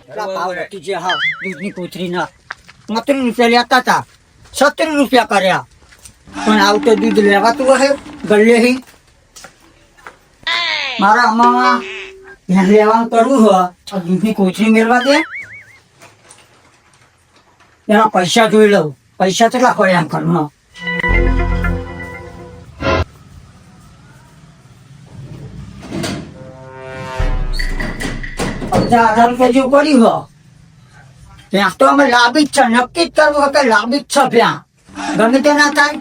ભાવ હતી જે હા દૂધની કોથળીના 35 રૂપિયા લેતા હતા 70 રૂપિયા કર્યા પણ આવું તો દૂધ લેવાતું હશે ગલ્લેથી મારા આમાં ધ્યાન લેવાનું કરવું હોય તો દૂધની કોથળી મેળવા દે એના પૈસા જોઈ લઉં પૈસા કેટલા હોય એમ ઘરમાં 1000 રૂપિયા જેવું પડ્યું હો ત્યાં તો અમે લાભી જ છે નક્કી જ કરવું કે લાભી જ છે ત્યાં ગમે તે ના થાય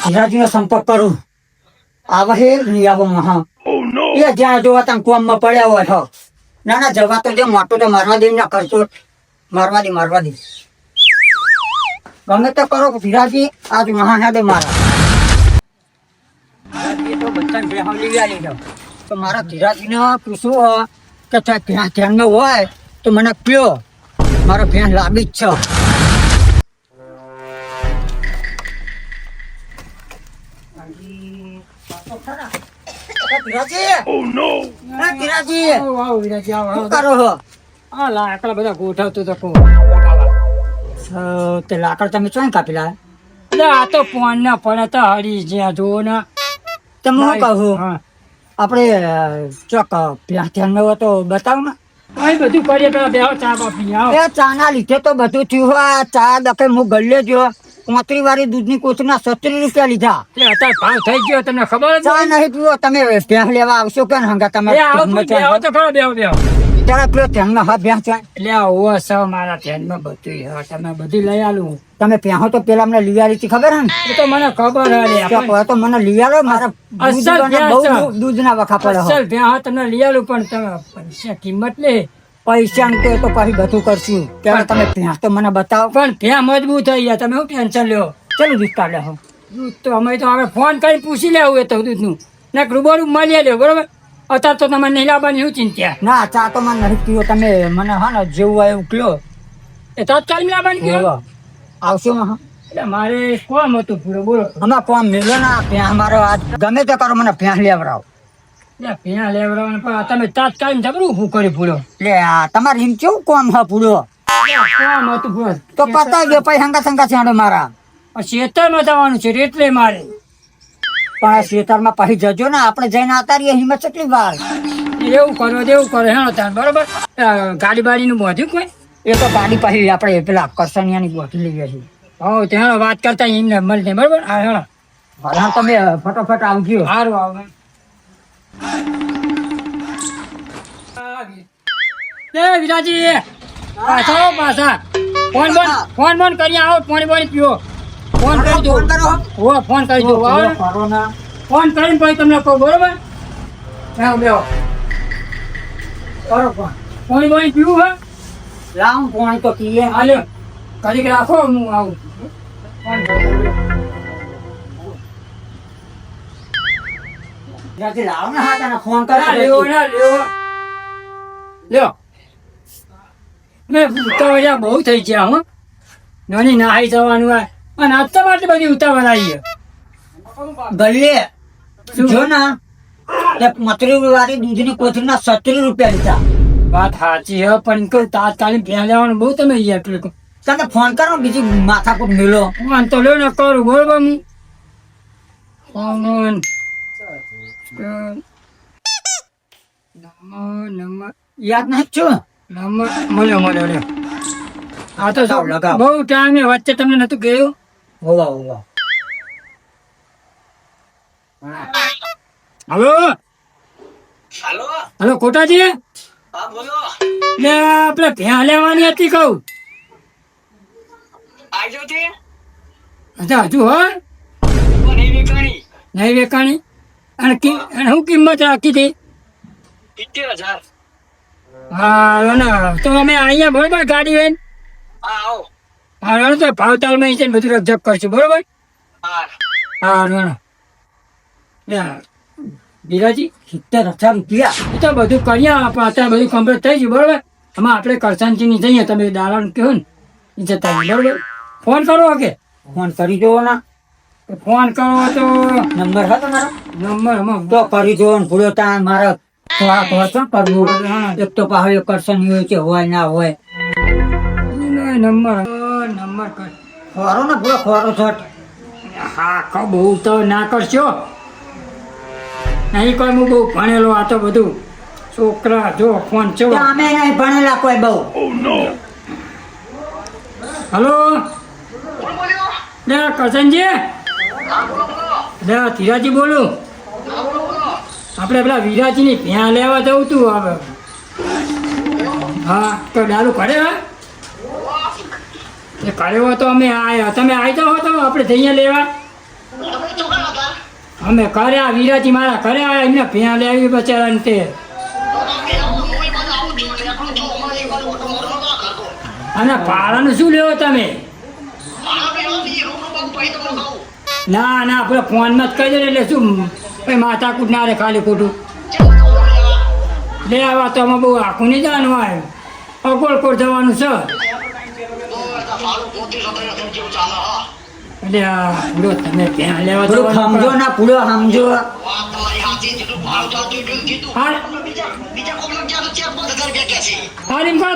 ધીરાજીનો સંપર્ક કરું આવે હે નહીં આવો મહા એ જ્યાં જોવા ત્યાં કોમમાં પડ્યા હોય છો ના ના જવા તો જે મોટું તો મારવા દે ના કરશો મારવા દે ગમે તે કરો ધીરાજી આજ મહા ના દે મારા તો બધાને બેહાવ લઈ આવી જાવ તો મારા ધીરાજીને પૂછવું હોય કે ત્યાં ધ્યાનમાં હોય તો મને કયો મારો ભેંસ લાંબી જ છે લાકડા બધા ગોઠવતો તે લાકડ તમે ચોઈ કાપેલા આ તો પોન ના પડે તો હરી જ્યાં જોવો ને તમે શું કહું આપણે ચોક ધ્યાન હોય તો બતાવો ને બધું કરીએ પેલા બે ચા બાપી ચા ના લીધે તો બધું થયું હોય ચા દખે હું ગલ્લે જો 35 વાળી દૂધની કોથળીના 70 રૂપિયા લીધા અત્યારે ભાવ થઈ ગયો તમને ખબર ચા નહીં પીવો તમે ભેંસ લેવા આવશો કે હંગા તમે ત્યારે પેલો ધ્યાનમાં હા ભેંસ એટલે ઓવો સર મારા ધ્યાનમાં બધું તમે બધું લઈ આલું તમે ભેંસો તો પેલા મને લઈ આવી ખબર હે ને એ તો મને ખબર હે તો મને લઈ આલો મારા દૂધ ના વખા પડે અસલ ભેંસ તમને લઈ આલું પણ તમે પૈસા કિંમત લે પૈસા ને તો પછી બધું કરશું ત્યારે તમે ભેંસ તો મને બતાવો પણ ભેંસ મજબૂત થઈ ગયા તમે શું ટેન્શન લ્યો ચલો દૂધ કાઢે હો દૂધ તો અમે તો હવે ફોન કરી પૂછી લેવું એ તો દૂધનું ને રૂબરૂ મળી લ્યો બરોબર અત્યારે તો તમે નહીં લાવવાની શું ચિંતા ના ચા તો મને નથી પીવો તમે મને હા ને જેવું હોય એવું કયો એ તાત્કાલિક લાવવાની કયો આવશો હા એટલે મારે કોમ હતું પૂરો બોલો અમારે કોમ મેળો ના ભેંસ મારો આજ ગમે તે કરો મને ભેંસ લેવડાવો ભેંસ લેવડાવવાનું પણ તમે તાત્કાલિક જબરું શું કરી પૂરો એટલે તમારે એમ કેવું કોમ હા પૂરો કોમ હતું પૂરો તો પતાવી ગયો પછી હંગા છાંડો મારા ખેતરમાં જવાનું છે એટલે મારે પણ ખેતરમાં પછી જજો ને આપણે જઈને આવતા રહીએ હિંમત કેટલી વાર એવું કરો હેણો તાર બરોબર ગાડી બાડીનું બોધ્યું કોઈ એ તો ગાડી પછી આપણે પેલા કરસનિયાની બોધી લઈએ છીએ હો ત્યાં વાત કરતા એમને મળીને બરોબર હા હેણો હા તમે ફટોફટ આવજો સારું આવ વિરાજી પાછા ફોન કરી આવો પાણી પીવો ફોન કરજો ફોન કરજો ફોન કરીને પછી તમને કહું બરોબર બેહો કરો પાણી પીવું હે લાવ પાણી તો પીએ હાલે કરી રાખો હું આવું લાવ ને હા તને ફોન કરા લ્યો મેં ઉતાવળ્યા બહુ થઈ ગયા હું નાની નાહી જવાનું હોય અને આજ તો માટે બધી ઉતાવળ આવી ગલ્લે જો ના 35 વાળી દૂધની કોથળીના 70 રૂપિયા લીધા વાત સાચી હે પણ કોઈ તાત્કાલિક ભેંસ લેવાનું બહુ તમે તમે ફોન કરો બીજી માથાકૂટ મેલો ફોન તો લ્યો ને કરું બરોબર હું નંબર યાદ નથી છું નંબર મળ્યો આ તો બહુ ટાઈમે વચ્ચે તમને નતું ગયું હોવા હલો કોટાજી ને આપણે ભેંસ લેવાની હતી કહું હજુ હોય નહીં વેકાણી અને શું કિંમત રાખી હતી 70,000 હા તો અમે અહીંયા બરોબર ગાડી લઈને હા તો ભાવતાલમાં છે ને બધું રકઝક કરશું બરોબર હા ધીરાજી 70,000 રૂપિયા એ તો બધું કરીએ આપણે અત્યારે બધું કમ્પ્લીટ થઈ ગયું બરોબર આમાં આપણે કરસાનજીની જઈએ તમે દાલાનું કહો ને એ જતા બરોબર ફોન કરો કે ફોન કરી જુઓ ના ફોન કરો તો નંબર હતો મારો નંબર તો કરી જુઓ ને ભૂલ્યો ત્યાં મારા તો આ તો શું કરવું? એક તો પાછો કરશન હોય કે હોય ના હોય. નંબર કર ખોરો ને પૂરો ખોરો છોટ. હા બહુ તો ના કરશો નહીં કોઈ હું બહુ ભણેલો આ તો બધું છોકરા જો ફોન છો અમે નહીં ભણેલા કોઈ બહુ. હલો કરશનજી ધીરાજી બોલું. આપણે પેલા વિરાજીની ભ્યાં લેવા જવું તું હવે. હા તો ડાલું કરે હા એ કર્યો તો અમે આયા તમે આવી જાઓ તો આપણે જઈએ લેવા. અમે કર્યા વિરાજી મારા ઘરે આવ્યા એમને ભ્યાં લેવી બચારાને તે. અને ભાડાનું શું લેવો તમે? ના આપણે ફોનમાં જ કહી દે એટલે શું ભાઈ માથાકૂટ ના રે ખાલી ખોટું લે આવા તો અમે બહુ આખું નહીં જવાનું હોય અકોળકોટ જવાનું છે. એટલે તમે ત્યાં લેવા સમજો ના પૂરો સમજો.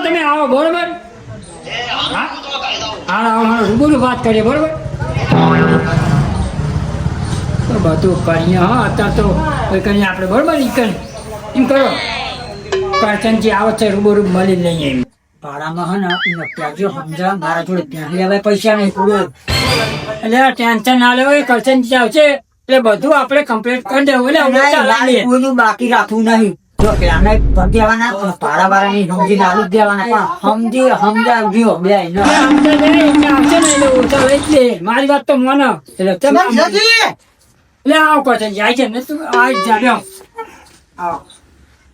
તમે આવો બરોબર. હા રૂબરૂ વાત કરીએ બરોબર. તો બધું કરીએ હા અત્યારે તો કોઈ કરીએ આપણે બરોબર એમ કરો. કરશનજી આવે છે રૂબરૂ મળી લઈએ એમ. ભાડામાં હે ને ત્યાંજો સમજા મારા જોડે ત્યાં લેવાય પૈસા નહીં પૂરું. એટલે ટેન્શન ના લેવો કરશનજી આવશે એટલે બધું આપણે કમ્પ્લીટ કરી દેવું. એટલે બાકી રાખવું નહીં. જો પેલા દેવાના ભાડા વાળાની સમજીને આલુ દેવાના પણ સમજાવજો બે એટલે મારી વાત તો મને એટલે આવ કરશનજી જાય છે ને તું આવી જા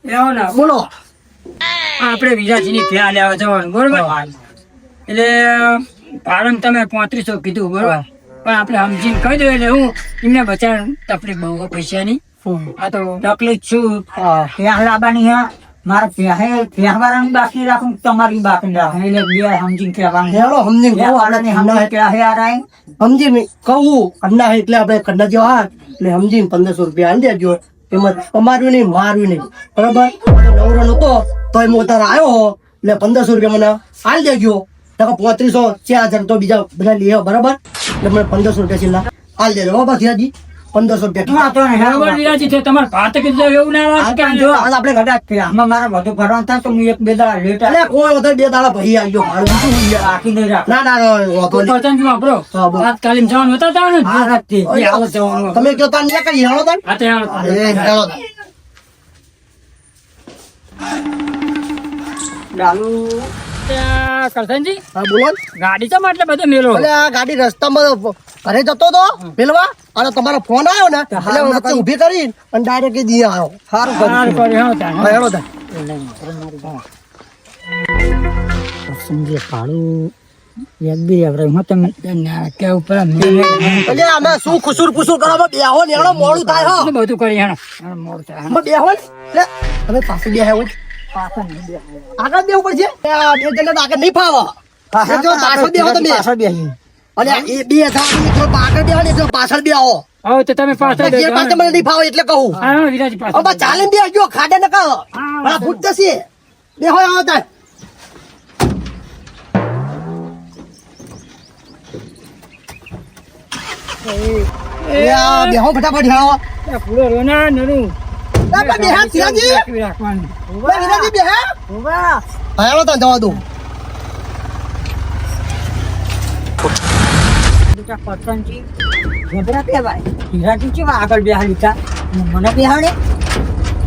આવો ને બોલો. આપણે વિરાજીની ભ્યાં લેવા જવાનું બરોબર. એટલે ભાડું તમે 3500 કીધું બરોબર પણ આપણે સમજીને કહી દઉં એટલે હું એમને બચાર તકલીફ બહુ પૈસાની. આ તો તકલીફ શું ત્યાં લાવવાની હા મારે ત્યાં વાળાની બાકી રાખું તમારી બાકી રાખું એટલે બે સમજીને કહેવાનું સમજીને કહું કન્ના એટલે આપણે કન્ના જેવા હાથ એટલે સમજીને 1500 રૂપિયા આલી દેજો. એમાં તમારું નહીં મારું નહીં બરાબર. નવરો નતો તો એ મોતાર આવ્યો હો એટલે 1500 રૂપિયા મને આલી દેજો. 3500 4000 તો બીજા બધા લઈ આવો બરાબર. એટલે મને 1500 રૂપિયા છેલ્લા આલી દેજો બાબા ધીરાજી. 1500 રૂપિયા તમારે ભાત કીધું એવું ના આપણે આમાં મારા બધું ભરવાનું થાય તો હું એક બે દાડા લેટ કોઈ વધારે 2 દાડા ભાઈ આવજો રાખી નહીં રાખ. ના તાલીમ જવાનું હતા તમે કયો તાન લે કરી હેળો તાન કરશનજી હા બોલો. ગાડી છે એટલે બધે મેલો એટલે આ ગાડી રસ્તામાં ઘરે જતો તો મેલવા અને તમારો ફોન આવ્યો ને એટલે વચ્ચે ઊભી કરી અને ડાયરેક્ટ દી આવ્યો. સારું કર્યું હેળો તાન. કરશનજી ભાડું વ્યાજબી કેવું એટલે અમે શું ખુસુર પુસુર કરવા બેહો ને હેળો મોડું થાય હો બધું કરી મોડું થાય બેહો ને હવે પાછું બેહો આગળ બેવું પડશે. બે જણ આગળ નહીં ફાવો પાછળ બેહો તમે અને એ બે આગળ બેહો ને પાછળ બેહો. હવે તો તમે પાછળ મને નહીં ફાવો એટલે કહું વિરાજી પાછળ ચાલે બેહજો ખાડે ન કહો ફૂટ જશે બેહો આવો તાર. બેહો ફટાફટ હેળો પૂરો રોના નરું બેહા ધીરાજી બેહા હેળો તાર જવા દો. કરશનજી વિરાજી કેવા આગળ બેહાડી હતા મને બેહાડે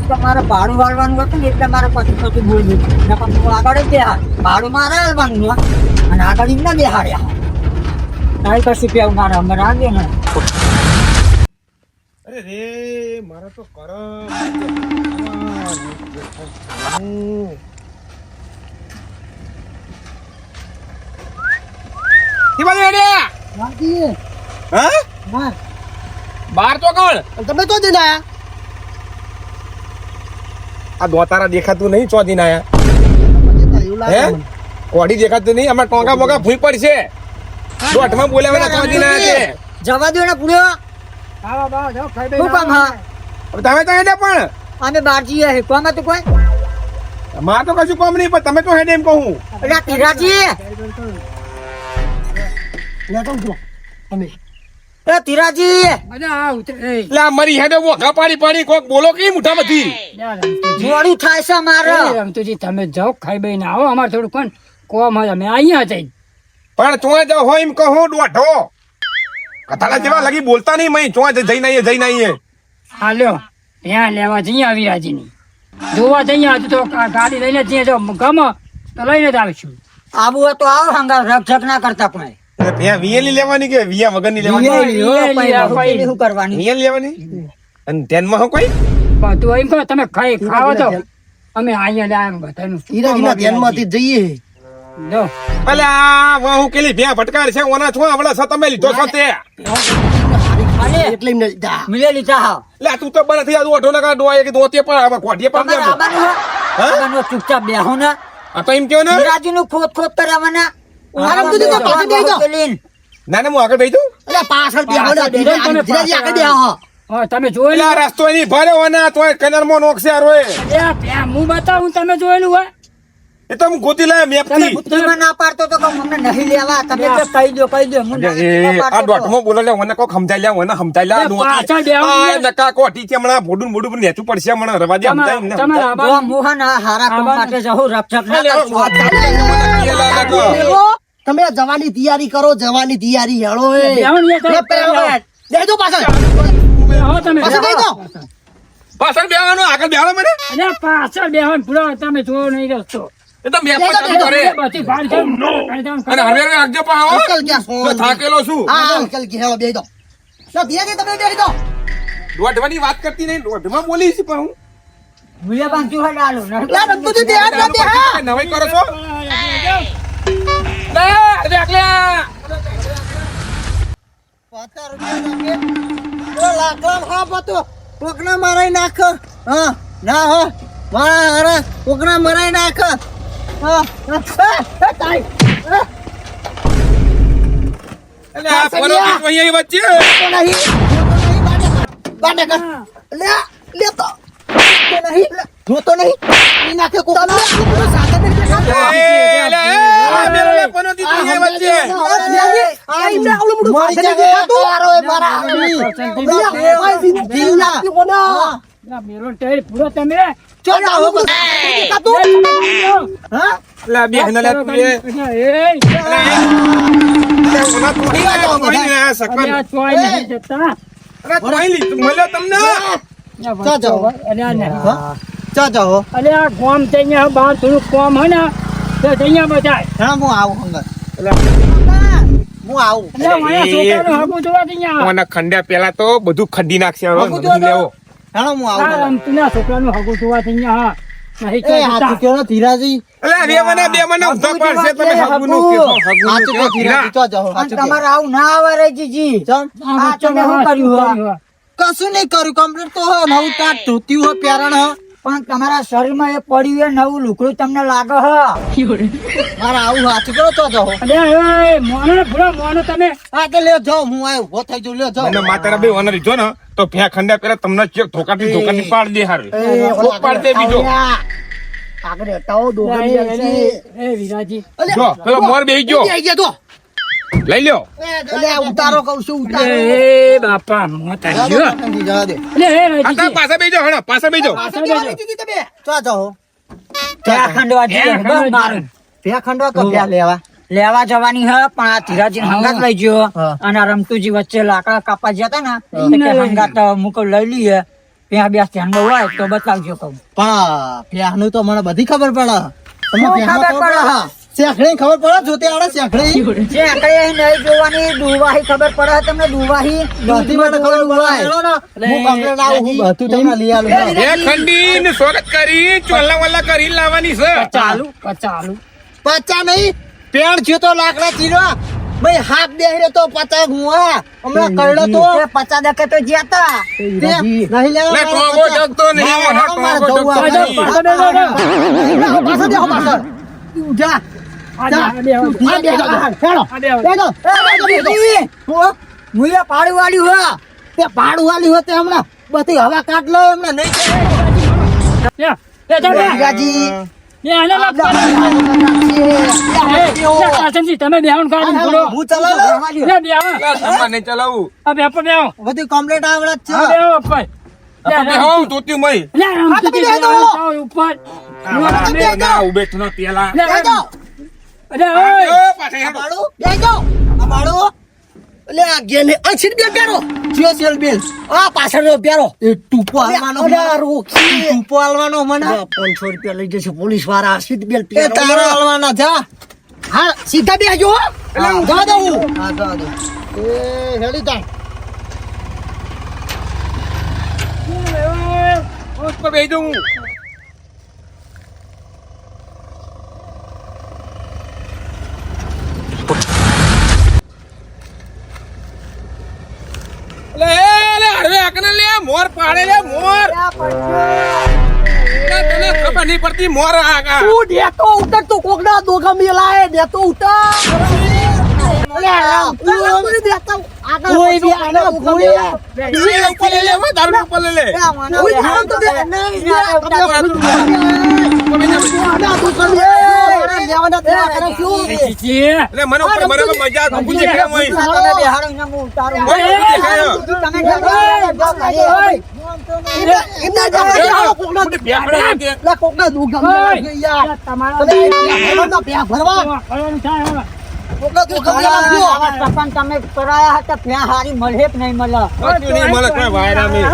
તો મારે ભાડું વાળવાનું હતું ને એટલે મારે પછી બોલ્યું હું આગળ જ બેહાડ ભાડું મારે હાલવાનું અને આગળ એમને બેહાડ્યા તારી કશું કેવું મારે અમારે આવ્યો ને. અરે રે મારા તો કરમ બાર તો કોણ તમે તો જઈને આયા આ દોતારા દેખાતું નહીં ચોથી ના હે કોડી દેખાતું નહીં અમાર ટોંગા મોગા ભૂઈ પડશે દોઢમાં બોલાવેલા ચોથી ના છે જવા દો ને પૂરો હવે તમે તો એને પણ અમે બહાર જઈએ છે કોમ હતું કોઈ મારે તો કશું કામ નહીં પણ તમે તો હેડ એમ કહું એટલે તિરાજી લે તો જો અમે એ તિરાજી એટલે આ મરી હેડે વોખા પાડી કોક બોલો કે મુઠામાંથી મોડું થાય છે મારે રમતુજી તમે જાઓ ખાઈ બઈને આવો અમારે થોડું કોણ કોમ હોય અમે અહીંયા જઈ પણ ચોય જાવ હોય એમ કહું દોઢો કથાડા જેવા લગી બોલતા નહીં મય ચોય જઈને આવીએ હાલ્યો ત્યાં લેવા જઈએ અવિરાજીની જોવા જઈએ હજુ તો ગાડી લઈને જઈએ જો ગમે તો લઈને જ આવીશું આવું હોય તો આવો હંગા રક્ષક ના કરતા પણ એટલે ત્યાં વિયેલી લેવાની કે વિયા વગરની લેવાની શું કરવાની વિયેલી લેવાની અને ધ્યાનમાં હું કોઈ બધું એમ કહો તમે ખાવો તો અમે અહીંયા લાયા બધાનું હીરાજીના ધ્યાનમાંથી જઈએ જો અલે આ વહુ કેલી ભ્યા ભટકાર છે ઓના છો હમણાં છો તમે લીધો છો તે એટલે એમને જા મિલે લીધા હા લે તું તો બરાથી આ ઓઢો નકા ડોય કે દોતે પણ હવે કોઠીએ પણ તમારે આવવાનું ચૂપચાપ બેહો ને આ તો એમ કહો ને તિરાજી નું ખોદ કરાવવાના આરામ તો દીધો, પાછળ બેહી જાઓ. ના ના હું આગળ બેસી જાઉં અરે પાછળ બેહો ને ધીરાજી આગળ બેહો હા તમે જોયેલું એટલે આ રસ્તો એની ભરે હોના તોય કનરમાં નોકશે આ રોય હું બતાવું તમે જોયેલું હોય એ તો હું ગોતી લાયા મેપથી બુદ્ધિમાં ના પાડતો તો કે મને નહીં લેવા તમે તો કહી દો હું ના આ દોઢમાં બોલે લે મને કોક સમજાઈ લે મને સમજાઈ લે પાછળ બેહો. નકા કોઠી છે હમણાં ભોડું મોડું પર નેચું પડશે હમણાં રવા દે સમજાય એમને તમારા જો આબા- મોહન હારા કામ માટે જહું રક્ષક ના કરશું. બેહો. તમે જવાની તૈયારી કરો જવાની તૈયારી હેળો એ બેહો ને તો- લે પેલો દેજો પાછળ બેહો તમે પાછળ બેહી જાઓ. પાછળ બેહવાનું આગળ બેહવાનું મને અરે પાછળ બેહો ને પૂરો તમે જોવો નહીં રસ્તો એ તો મેપ પર ચાલુ કરે બધી ભાર છે. અને હવે આગળ પણ આવો અંકલ ક્યાં છો? તો થાકેલો છું હા અંકલ કે હેળો બેહી જાઓ. તો ધીરાજી તમે બેહી જાઓ. દોઢવાની વાત કરતી નહીં દોઢમાં બોલી છે પણ હું મુલિયા બાંધ્યું હોય ડાલો. લે રમતુજી ધ્યાન રાખજે, હા. નવાઈ કરો છો લે આગળ 50 રૂપિયા નાખે. ઓ લાકડા હા બતો કોકના મારાઈ નાખ. હા ના હો મારા હારે કોકના મારાઈ નાખ. હા તાઈ એટલે આ ફરો અહીંયા વચ્ચે નહીં બાડે કર લે લે તો નહીં જોતો નહીં ઈ નાખે કોક તમે સાથે એ લે મેરો લે પનો દીધી અહીંયા વચ્ચે આઈ મે આવલું બધું મારી જગ્યાએ તારો એ મારા આદમી ના, મેલો ટેર પૂરો તમે ચલ આવો કાતું હા લે બેહન લે તું એ ઓના તોડી લે કોઈ ને આ સકન આ ચોય નહીં જતા અરે કોઈ લી મળ્યો તમને ચા જાઓ. અને આ ને ચા જાઓ અરે આ ગામ તો અહીંયા બહાર થોડું કામ હોય ને તો અહીંયા બધાય હા હું આવું હંગર હું આવું એટલે મારા છોકરાનું હગું જોવા તો અહીંયા ઓના ખંડ્યા પેલા તો બધું ખંડી નાખશે હવે હગું જોવા લેવો હા હું આવું આ રમતુના છોકરાનું હગું જોવા તો અહીંયા હા નહીં એ હાથું ક્યાં કેવો ધીરાજી અલે બે મને ઊંધા પડશે તમે હગુનું કેસો હાથું કેવો ધીરાજી ચા જાઓ અને હાથું કેવો. તમારે આવું ના આવે રે જીજી ચમ આ તમે શું કર્યું હો? કશું નહીં કર્યું કમ્પ્લીટ તો હો નવું ટાટ ધોતી હો પ્યારણ હો પણ તમારા શરીરમાં એ પડ્યું એ નવું લુકડું તમને લાગે હ મારા આવું હાથું કરો તો જાઓ અરે એ મોનો ને પૂરો મોનો તમે હા તો લ્યો જાઓ હું આવ્યો ઉભો થઈ જાઉં લ્યો જાઓ મને માતાના બે ઓનર જો ને તો ફ્યા ખંડ્યા પેલા તમને ચેક ધોકાથી પાડ દે હારે કોક પાડ દે બીજો આગળ હટાવો દોગડી એ વિરાજી જો પેલો મોર બેહી ગયો આઈ ગયા તો લઈ લ્યો એટલે આ ઉતારો કહું છું ઉતારો એ બાપા મોતા જવા ગયો દો, ઠંડી જવા દે. અરે એ આ રાજીજી. પાછા બેહી જાઓ હણો પાછા બેહી જાઓ પાછળ બેહવા નહીં દીધી તમે. ચા જાઓ. ત્યાં ખંડવા જઈએ ત્યાં બસ ખંડવા મારું. ભેં ખંડવા તો ભેં લેવા લેવા જવાની હ પણ આ ધીરાજી હંગાત લઈ ગયો હા. અને આ રમતુજી વચ્ચે લાકડા કાપવા જતા ને એટલે હંગાત મુકો લઈ લઈએ ત્યાં બે ધ્યાનમાં હોય તો બતાવજો કહું પણ ભેંનું તો મને બધી ખબર પડે તમને શું ભેંમાં ખબર પડે? શેખડી ખબર પડે જોતે આડે શેખડી જે આકડે અહીં નહીં જોવાની ડુવાહી ખબર પડે તમને ડુવાહી બધી મને ખબર પડે હું કમ્પ્લેટ આવું હું બધું તમને લઈ આલું બે ખંડી ને સ્વાગત કરી ચોલ્લા વલ્લા કરી લાવવાની છે ચાલુ પચા નહીં પેણ થયો તો લાકડા ચીરો ભાઈ હાથ બેહરે તો પચા ગુવા હમણાં કરડો તો એ 50 દકે તો જ્યાતા તે નહીં લેવા લે ટોગો જગતો નહીં ઓનો ટોગો જગતો નહીં પાછળ દેખો પાછળ જા મુયા પાડી વાળ્યું હ તે ભાડું વાળી હોતે હમણાં બધી હવા કાઢ લો એમને નહીં લે, લે, જા, લે. વિરાજી લે, આને લાગ પાડો. લે, કાસમજી, તમે બેહવાનું કાઢી બોલો. હું ચલાવું લે, બેહો. તમારે નહીં ચલાવવું આ બેહો, બેહો. બધી કમ્પ્લીટ આવડે જ આ બેહો ઉપર. લે, તમે રામ- હોવ ધોત્યું મય લે, રામજીથી તમે બેહો. બેહો ઉપર. ના ઉભે તો ન પેલા લે, બેહો. અરે, ઓય. પાછળ હેડો. મારું બેજો મારું એટલે આ ગેને આ સીટ બે પ્યારો જીઓ સેલ બિલ આ પાછળનો પ્યારો એ ટૂપો હાલવાનો ટૂપો હાલવાનો મને 500 રૂપિયા લઈ જશે પોલીસ વાળા સીટ બેલ પ્યારો તારો હાલવાના જા હા સીધા બેજો એટલે હું જા દઉં હા જા દઉં એ હેડી તા ઉપર બેસી જાઉં. લે હવે આકને લે મોર પાડે લે મોર તને ખબર નહીં પડતી મોર આ તું દેતો ઉતર તો કોકના દોગા મેલાય દેતો ઉતર કોઈ બી આને ઉપર લે હવે દારૂ ઉપર લે જીજી. એટલે મને ઉપર બરાબર મજા તો પૂછે કેમ હોય ફરવાનું થાય હવે. તમે કરાયા હતા ત્યાં હારી મળે કે નહીં મળે બધું નહીં મળે કોઈ વાયરા નહીં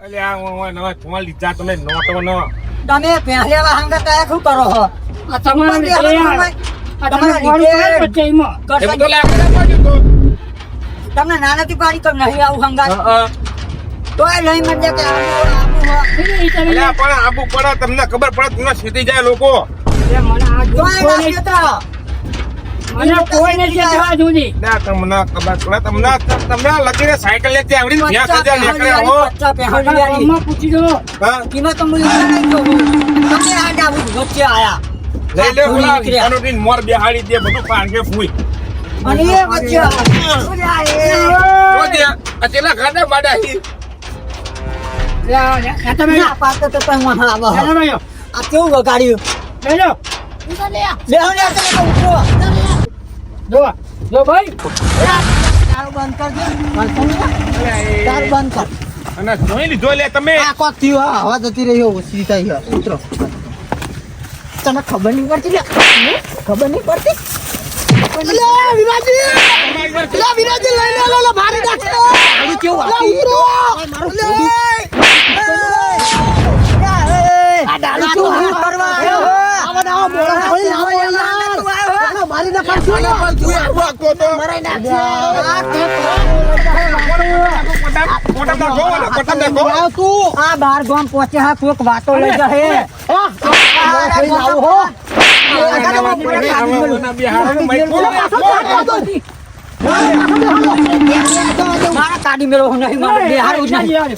અલે આ ઓય નવા ફોન લીધા તમે નોટો ન તમે પહેરેલા હંગા કયા શું કરો છો આ તમારા લીધે યાર. આ તમારા તમે લીધે ફોન કરો વચ્ચેમાં. એમ તો લાગે ના પાડ્યું તો તમને નાનાથી પાડી કર નહીં આવું હંગા હા તોય લઈ મંડે કે ઈ તમે અલે પણ આબુ પડે તમને ખબર પડે તમને સીધી જાય લોકો લે, મને આ તોય કોઈ ના નહીં- દેતા મને કોઈ નથી જવા સુધી. ના તમને ખબર પડે તમને લગીને સાયકલ લેતી આવડી ને ત્યાં સજા નીકળ્યા હો ગામમાં પૂછી દો. હા કિંમત તો હું નહીં જોઉં. તમે આ ડાબુ વચ્ચે આયા લઈ લે ઓલા નીકળ્યા. કાનોટીન મોર બેહાડી દે બધું પાંગે ફૂઈ અને એ વચ્ચે આયા. તો દે આ ચેલા ગાડા બાડા હી લે, લે, આ તમે ના પાડતો તો પણ હું આવો. ચાલો ભાઈઓ. આ કેવું વગાડ્યું લેજો. લેવો ને તમે તો ઉઠો. જો, જો ભાઈ. તારું બંધ કરજો. બંધ કર. તારું બંધ કર. અને જોઈ લીધો લે તમે આ કોક થયું હા હવા જતી રહ્યો સીધા hier ઉતરો તને ખબર નહીં પડતી લે ખબર નહીં પડતી વિરાજી લઈ લે મારી નાખે કેવું આ ડાલી કેવું હાથ કરવા આવ્યો આવા આવા મોળા થોડી આવા મારી નાખશું અને પણ તું આવું આખો તો મરાઈ નાખશે કોટા નાખો ને કોટા નાખો તું આ બાર ગામ પહોંચે હા કોક વાતો લઈ જાય લાવું હો મારા કાઢી મેળવો નહીં મારે બિહારું જ નહીં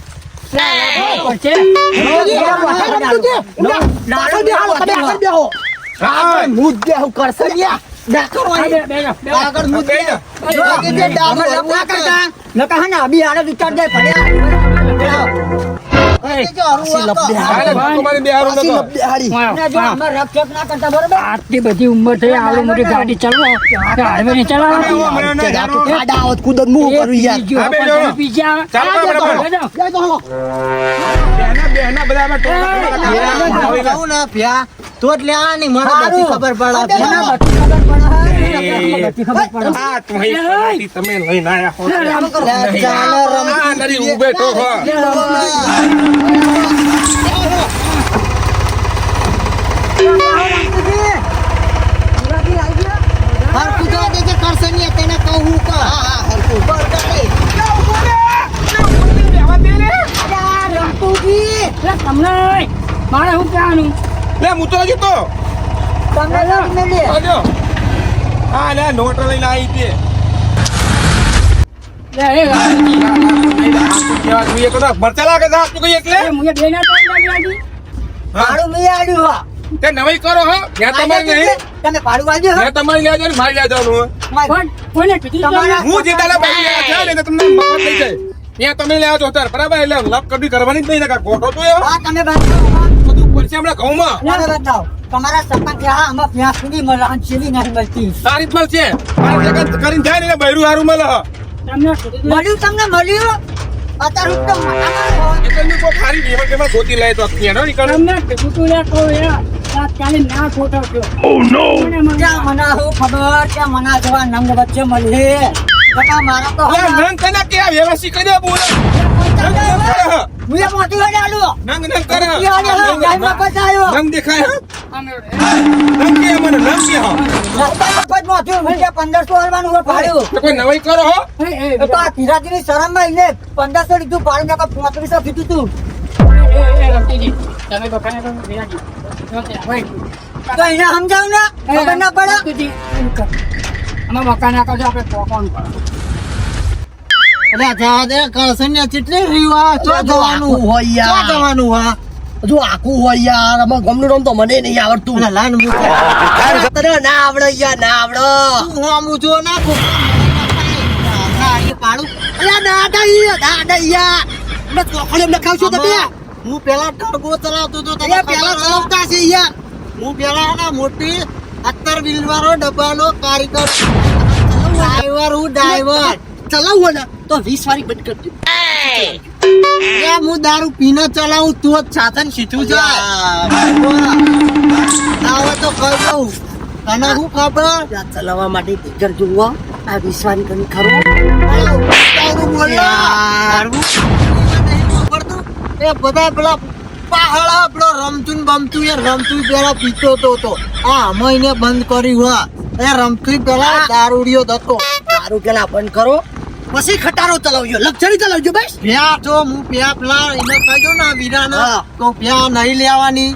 આટલી બધી ઉંમર થઈ આવડી મોટી ગાડી ચલાવો હાઈવે નહીં ચલાવો કુદત મું કરું યાર પીછા તો જ લેવાની મને બધી ખબર પડે તમે લઈને આયા ઉભે તો તમને મારે શું કહેવાનું લે હું તો હજુ તો હા લે નોટ લઈને આવી છે લે, એ ગાડી. મરચા લાગે છે આપતું કઈ એટલે એ મુझे બેના તો લાગી આજે. ભાડું મેં આડ્યું હા. તે નવાઈ કરો હો ત્યાં તમારે નહીં તમે ભાડું વાળજો હા? ત્યાં તમારે લેજો ને મારી લેજો પણ કોઈને કીધું તો તમારા- હું જે દાડા બાકી ગયા છે ને તમને મફત થઈ જાય ત્યાં તમે લેવા છો તાર બરાબર એટલે લપ કડી કરવાની જ નહીં ને ગોઠો તો એવો આ તમે બતાવો બધું પડશે હમણાં ઘઉંમાં તમે બતાવો તમારા સરપંચ આમાં ભેંસ સુધી મળે અને ચીલી નથી મળતી સારી જ મળશે મારે જગત કરીને જાય ને બૈરું હારું મળે તમને મળ્યું તમને મળ્યું અત્યારે તો માથામાં હોય. એટલે કોઈ ખારી જેમાં તેમાં ગોતી લે તો ત્યાં નીકળે તમને કીધું તું લે કહું યાર તાત્કાલિક ના ખોટો છો ક્યાં મના હું ખબર ક્યાં મના જવા નંગ વચ્ચે મળે કાકા મારા તો અરે નંગ કને કે આ વ્યવસ્થિત કરી દે બોલ હું એ મોટી વાળી આલું નંગ નંગ કરે ગાયમાં પચાયો નંગ દેખાય અમે નંગ કે મને નંગ કે હા રસ્તામાં પચ મોટી હું 1500 હાલવાનું હોય ભાડું તો કોઈ નવાઈ કરો હો તો આ ધીરાજીની શરમમાં એને 1500 લીધું ભાડું નકા 3500 કીધું તું રમતીજી તમે બખાને તો વિરાજી તો એને સમજાવ ને ખબર ના પડે અમે મકાન ના કરજો આપણે પોકવાનું અરે જવા દે કળસન્યા ચીટલી રીવા ચો જવાનું હોય યાર ચો જવાનું હા જો આખું હોય યાર અમાર ગમનું નામ તો મને નહીં આવડતું અરે લાન મુ તને ના આવડે યાર ના આવડે હું આમું જો ના કો ના એ પાડું અરે દાદા યાર મે કોખડે એમ ખાવ છો તમે હું પેલા ટર્બો ચલાવતો તો તમે પેલા ચલાવતા છે યાર હું પેલા ના મોટી 17 વ્હીલ વાળો ડબ્બાનો કારીગર ડ્રાઈવર ચલાવું ને તો 20 વાળી બંધ કરજો હું દારૂ પીને ચલાવું તો જ સાધન સીધું જાય આવે તો કહી દઉં અને હું ખબર ચલાવવા માટે ટીચર જોવો આ 20 વાળી કરી ખરું એ બધા પેલા પહાડા પેલો રમતું બમતું એ રમતું પેલા પીતો તો આ મહિને બંધ કર્યું હા એ રમતું પેલા દારૂડિયો હતો દારૂ પેલા બંધ કરો પછી ખટારો ચલાવજો લક્ઝરી ચલાવજો બસ પ્યા જો હું પ્યા પેલા એને કહી દઉં ને વીરાના તો પ્યા નહીં લેવાની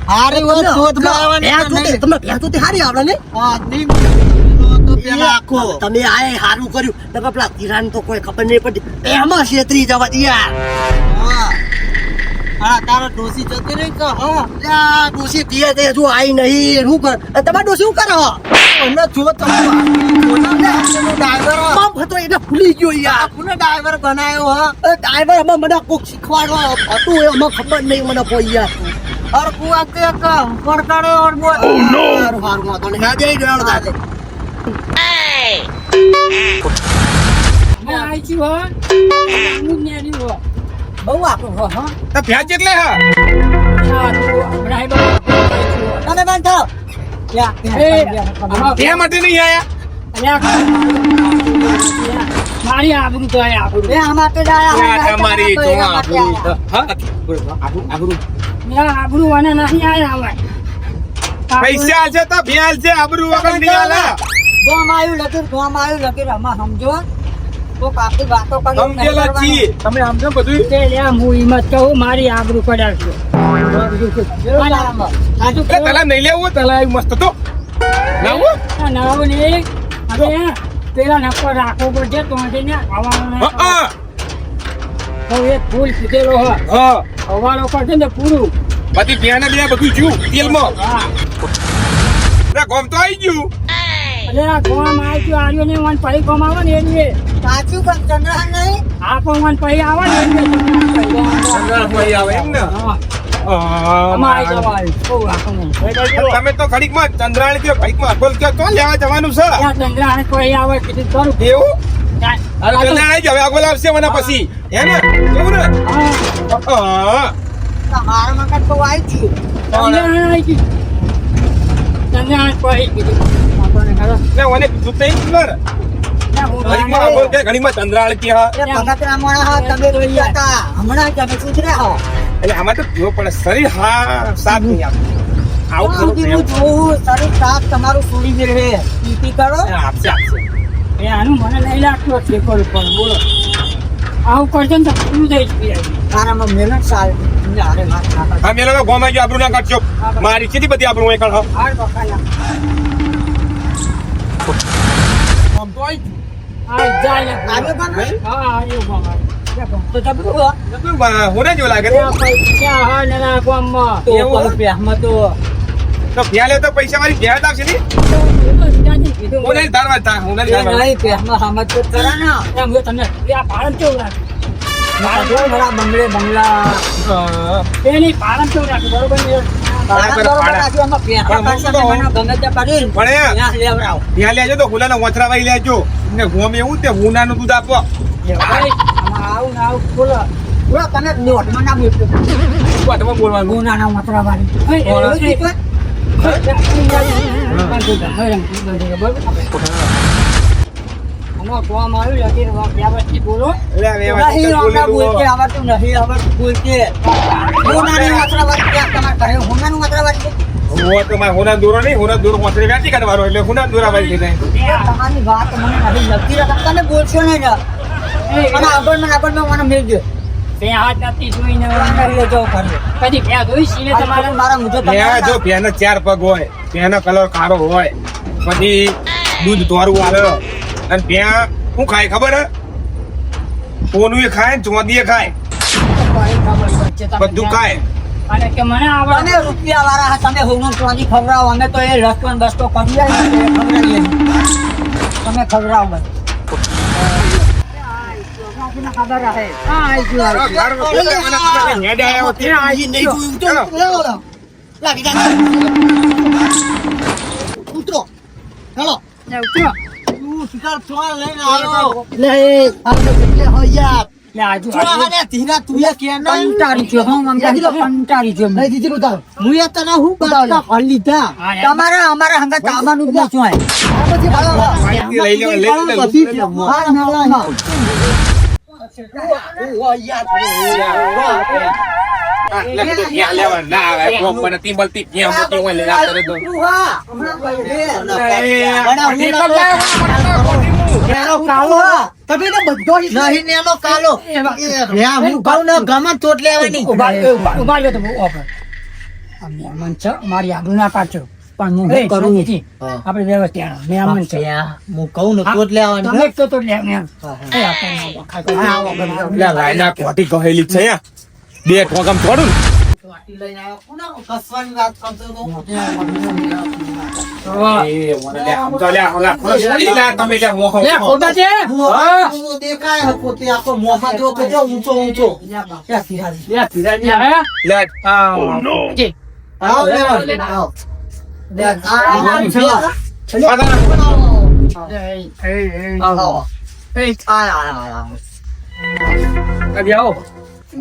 હારી વાત શોધ લાવવાની તમને પ્યા તો તે હારી આવડે ને હા નહીં તો પેલા આખો તમે આય હારું કર્યું તો પેલા તીરાન તો કોઈ ખબર નહીં પડતી એમાં છેતરી જવા યાર હા હા તારો ડોસી જતી રહી કે હા યા ડોસી પીએ તે જો આઈ નહીં હું કર તમાર ડોસી શું કરો મને જો તમે ડ્રાઈવર બમ હતો એને ભૂલી ગયો યાર કોને ડ્રાઈવર બનાવ્યો હા ડ્રાઈવર અમે મને કોક શીખવાડવા હતું એ અમે ખબર નહીં મને કોઈ યાર અર કુઆ કે પડકાડે ઓર બોલ નો હારું માં તો ને જઈ ગયો દાદા મેં આવી છું હો હું નેરી હો બહુ આપણું હો હા તો ભ્યા જેટલે હા તમે બંધ થાવ ત્યાં માટે નહીં આયા મારી આબરૂ તો આબરૂ એ આમાં તો ડાયા તમારી તો આબરૂ હા આબરૂ આબરૂ અને નહીં આયા અમે પૈસા આલશે તો ભ્યા આલશે આબરૂ વગર નહીં આલે ગોમ આવ્યું લગીર આમાં સમજો તો કાપી વાતો કરી સમજેલા છીએ તમે સમજો બધું તે લ્યા હું હિંમત કહું મારી આબરૂ કઢાવજો સાચું એ તલા નહીં લેવું તલા મસ્ત તો લાવું નવું નહીં હવે પેલા નફો રાખવો પડશે તો ને હવાનો હા તો એક ફૂલ કીધેલો હોય હા હવાનો કરશે ને પૂરું બધી ભ્યાને બે બધું જ્યું તેલમાં હા ગોમ તો આવી ગયું એટલે આ ગોમ આવી ગયો આર્યો ને વન પડી ગોમ આવે ને એની સાચું પણ ચંદ્રહાન નહીં આ પણ વન પડી આવે ને એની ભાઈ આવે એમ ને તમે તો ઘડીકમાં ચંદ્રાણી કયો ઘડીકમાં અકોલ કયો તો લેવા જવાનું છે ચંદ્રાણી કોઈ આવે કીધું કરું એવું અરે પેલા આવી જાવ આગળ આવશે મને પછી હે ને એવું ને હા મારા મકાન તો આવી છે ચંદ્રાણી કોઈ કીધું ને મને કીધું તઈ ખબર ઘડીકમાં આગળ કે ઘડીકમાં ચંદ્રાણી કે હા એ ભગત રામોણા હા તમે રોઈ હતા હમણાં તમે સુધર્યા હો એટલે આમાં તો જો પણ શરીર હા સાથ નહીં આપે આવું ખરું સુધી હું જોઉં શરીર સાફ તમારું છોડી દે રે પીપી કરો આપશે આપશે એ આનું મને નહીં લાગતું છે પણ બોલો આવું કરશે ને તો પૂરું થઈ જાય તારામાં મહેનત સારી અરે વાત ના હા મેં લોકો ગોમાં ગયો આબરૂ ના કાઢજો મારી કેટલી બધી આબરૂ હોય કાઢો હાર બખાના આમ તો આવી આ જાય આવ્યો પણ હા આવ્યો બાબા તો જબરું હો હોને જેવું લાગે ત્યાં પૈસા હા નાના ગામમાં તો રૂપિયામાં તો તો ભ્યા લે તો પૈસા મારી ભ્યા જ આવશે ને હોને ધારવા તા હોને એ નહીં પેટમાં સમજ તો ખરા ને તમને ભાડું કેવું લાગે મારા બંગલે બંગલા એની પાલન કેવું રાખવું, બરોબર ને? ભાડા બરોબર રાખ્યું, આમાં પેહા પાછા મને ગમે તે કરી પણ ત્યાં લેવડાવો. ત્યાં લેજો તો હુલાના ઓછરા વાઈ લેજો ને ગોમ એવું તે હુનાનું દૂધ આપો આમાં આવું ને આવું બોલો બોલો તમે દોઢમાં ના બોલશો. વાતમાં બોલવાનું ગુનાના મતરા વાળી. એવું જ નહીં. આમાં કોમ આવ્યું છે કે વ્યવસ્થિત બોલો. નહીં આવડતું બોલતે, આવડતું નહીં આવડતું બોલતે. ગુનાની મતરા વાળી ક્યાં તમારે ઘરે ગુનાનું મતરા વાળી છે? હું તો મારે હુના દોરો નહીં હુના દોરો ઓછરે વેચી કાઢવાનો એટલે હુના દોરા વાઈ લીધા તમારી વાત મને નથી લગતી રકમ તમે બોલશો નહીં ને. મને આગળમાં મને મેળજો. ત્યાં હાથ આપતી જોઈને કરી લેજો ઘરે. કદી ત્યાં જોઈ સીને તમારે મારા મુજબ ત્યાં જો પેનો 4 પગ હોય પેનો કલર કાળો હોય પછી દૂધ તોરું આવે અને ત્યાં શું ખાય ખબર હે પોનું એ ખાય ને ચોંદીએ ખાય બધું ખાય અને કે મને આવડે તમે રૂપિયા વાળા તમે હોનું ચોંધી ખવડાવો અમે તો એ રસ્તો ને બસ્તો કરી આવીએ, ખવડાવીએ. તમે ખવડાવો બસ. ખબર હે હા આઈ ગયું હેડે આવ્યો ત્યાં. ચાલો. ઉતરો હેલો ને ઉતરો. તું શિકાર ચોર લઈને આવ્યો લે આ તો એટલે હોય યાર લે આજુ ચોર આજુ. અને ધીરા તું એ કે ના કંટાળી ગયો હું અમને કંટાળી ગયો નહીં દીધી ઉતાર હું એ તને હું બતાવલા ફળ લીધા હા, યાર. તમારે અમારા હંગા તાબાનું જ ન ચોય. આ પછી ભાલો લઈ લેવા, લઈ લેવા. પછી હા નાલા ઓ યાર આ લે તો ત્યાં લેવા ના આવે કોમ મને તી મળતી ત્યાં મોટી હોય લઈને આ કરે તો નેનો કાલો તમે તો બધો નહીં નેનો કાલો યા હું કહું ને ગમન ચોટ લેવાની ઉભા રહ્યો તો બહુ ઓફર. આ મહેમાન છે મારી આબરૂ ના કાઢજો પણ હું શું કરું નથી. આપણે વ્યવસ્થિત મહેમાન છે હું કહું ને ચોટ લેવાની તમે જ તો લે એમ. એ આપણને વખાણ લે લાઈના કોટી કહેલી છે યા બે ઠોકમ થોડું કસવાની વાત કરતો તો એ મને લે આમ તો લે હોલા ખોલી લા તમે લે મોહ લે ખોટા છે. હું દેખાય હે પોતે આખો મોમાં જો કે ઊંચો ઊંચો લે ફિરાજી આવે. લે જી. આવ લેવા આવ લે આ છે આવ કદી આવો.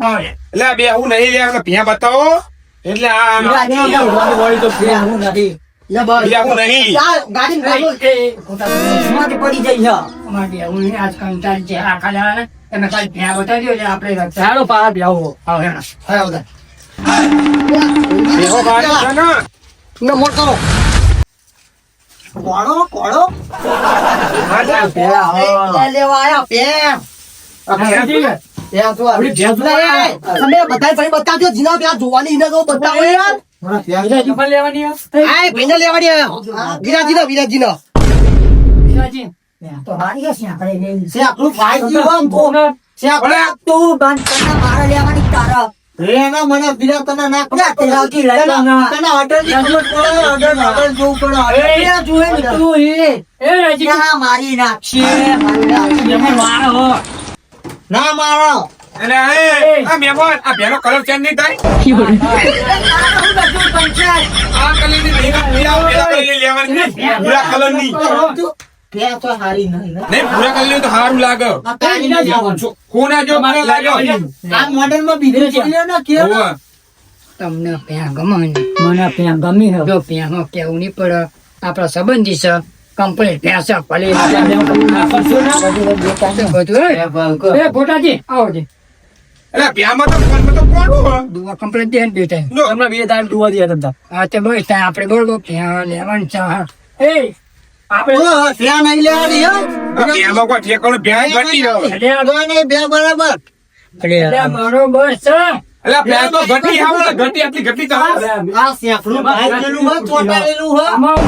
આવે. લે બે હું નહીં લે ભ્યા બતાવો એટલે આ હું નથી લે બસ બીજા હું નહીં ગાડી માંથી પડી જાય છે. અમારી આવું નહીં, આજ કંટાળી છે. આ ખાલી આવે ને, તમે ખાલી ભ્યા બતાવી દો એટલે આપણે ચાલો પાર ભ્યાવો. આવો હેડો. બેહો બારી છે ને ને મોટ કરો કોળો કોળો લેવા આયા પેમ આ ભ્યા ત્યાં તો આપડી ભેંસું તમે બધાય ભાઈ બતાવજો જીના ત્યાં જોવાની ઇને તો બતાવો યાર વિરાજી પણ લેવાની હે? આય ભાઈને લેવાની વિરાજીનો વિરાજી. તો મારી હશે આપણે લઈ. છે આપણું ભાઈ જીવન તો છે આપણે તું બંધ કરીને મારે લેવાની તારા. રેના મને વિરા તને ના ના, તેરાવથી લઈ લો ના. તને હોટેલ ની ખબર પડે હોટેલ જોવું પડે એ જોવે ને તું એ. એ રાજી. ના, મારી નાખશે, મારી નાખશે. તમે વાળો હો. ના મારો અને આ મહેમાન આ ભેનો કલર ચેન્જ નહીં થાય તારું બધું પંચાયત. આ કલર ની નહીં પેલા કલર લેવાની ભૂરા કલર ની ત્યાં તો હારી નહીં નહીં ભૂરા કલર ની તો સારું લાગે આ કાઈ ના જવાનું કોના જો મને લાગ્યો આ મોડેલ માં બીજો ચીલ્યો ને કે હોવે. તમને પ્યાં ગમે ને? મને પ્યાં ગમી હે. જો પ્યાંમાં કેવું નહીં પડે. આપણા સંબંધી છે, કમ્પ્લીટ પ્યાં છે. ભલે આપણે બે કરશું ને, બધું હે. એ ગોટાજી, આવો જી. એટલે ભ્યામાં તો કોણ તો કોણ દુઆ કમ્પ્લીટ દે ને બે ટાઈમ. જો હમણાં બે ટાઈમ જોવા દે તમને હા તે બસ ત્યાં આપણે બરોબર પ્યાં લેવાનું છે. હા. એ આપણે ત્યાં નહીં લેવાની હો આ ભ્યામાં કોઈ ઠેકાણું ભ્યા ઘટી રહ્યો નહીં બે બરાબર એટલે બરોબર છે. એટલે ભ્યા તો ઘટી આવે ઘટી આટલી ઘટી ચાલે આ સેફનું ભાઈ પેલું હોય ચોટાડેલું હોય આમાં આ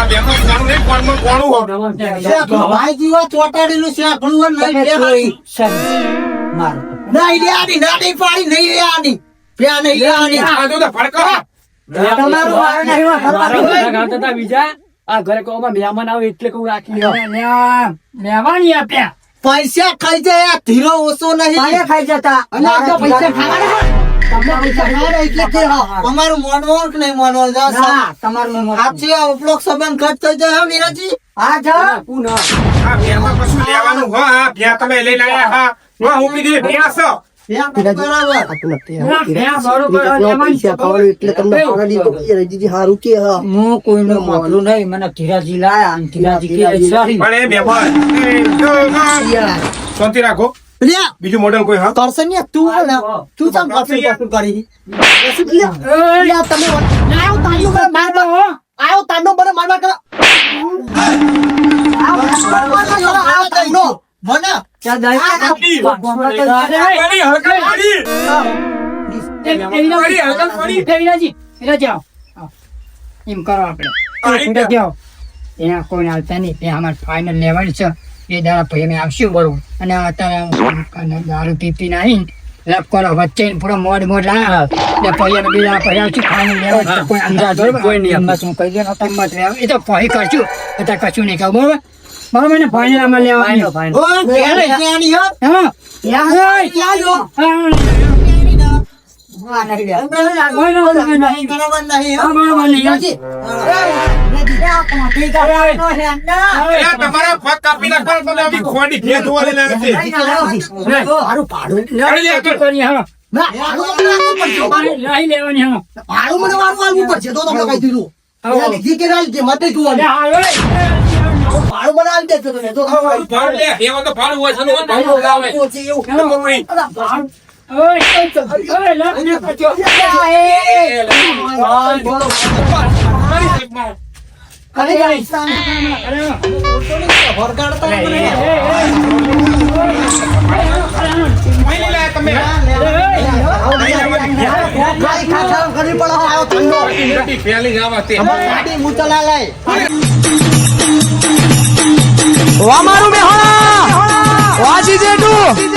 ભ્યામાં કોણ નહીં કોણમાં કોણું હોય શેફનું ભાઈ જીવો ચોટાડેલું શેફનું હોય નહીં લેવાની મારું. નહીં લેવાની નાની પાડી નહીં લેવાની પ્યા નહીં લેવાની આ જો તો ફડકો તમારું વારો નહીં હોય, ફરવા. આ ઘરે કોમાં મહેમાન આવે એટલે કહું રાખી લેવાની આપ્યા. પૈસા ખાઈ જાય ધીરો ઓછો નહીં પાયે ખાઈ જતા અને આપણે પૈસા ખાવાના તમને પૈસા ખાવાના એટલે કે અમારું માનવાનું કે નહીં માનવાનું ના તમારું મોં આજે ઉપલોક સંબંધ ઘટ થઈ જાય હા વીરાજી આ જા આ ભેંમાં કશું લેવાનું હો આ ભેં તમે લઈને આયા હા હું ઉપડી દે ભેં છો હું કોઈનું મોકલું નહીં મને ધીરાજી લાયા અને ધીરાજી કે sorry. પણ એ મહેમાન શાંતિ રાખો બીજું મોડેલ કોઈ હા તું ચમ પાછું કરી તમે આયો તાંડો કરે આયો તાંડો બરે મારવા કરો આયો તાંડો મને ચાલ જાય. હળગાઈ પડી. એમ કરો આપણે ત્યાં કોઈ આવતા નહીં ત્યાં અમારે ફાઇનલ લેવાની છે એ દાડા પછી અમે આવશું બરોબર અને અત્યારે દારૂ પી આવીને લપ કરો વચ્ચે પૂરો મોડ લાવ્યા એટલે પછી અમે બીજા પછી આવશું ફાઇનલ લેવા કોઈ અંદાજ હોય કોઈ નહીં હિંમત હું કહી દે હિંમત લેવા એ તો પછી કરશું અત્યારે કશું નહીં કહું બરોબર બરોબર ને ફાઇનલ આમાં લેવા તમારા પગ કાપી નાખવા તમે આવી ખોડી ભેં ધોવા લઈને આવ્યા છે. મારું ભાડું લઈ લે તો. લઈ લેવાની હા ભાડું મને વારવું આવવું પડશે તો તમને કહી દીધું લીધી કે ના લીધી મતે જોવાનું ભાડું મને આવી દેજો તમે તો ભાડું લે ભેં તો ભાડું હોય છે ને ભાડું લાવે. મહિલી લે તમે નથી ફેલી જવા તે વામારું મેહોણા વાજી જેટું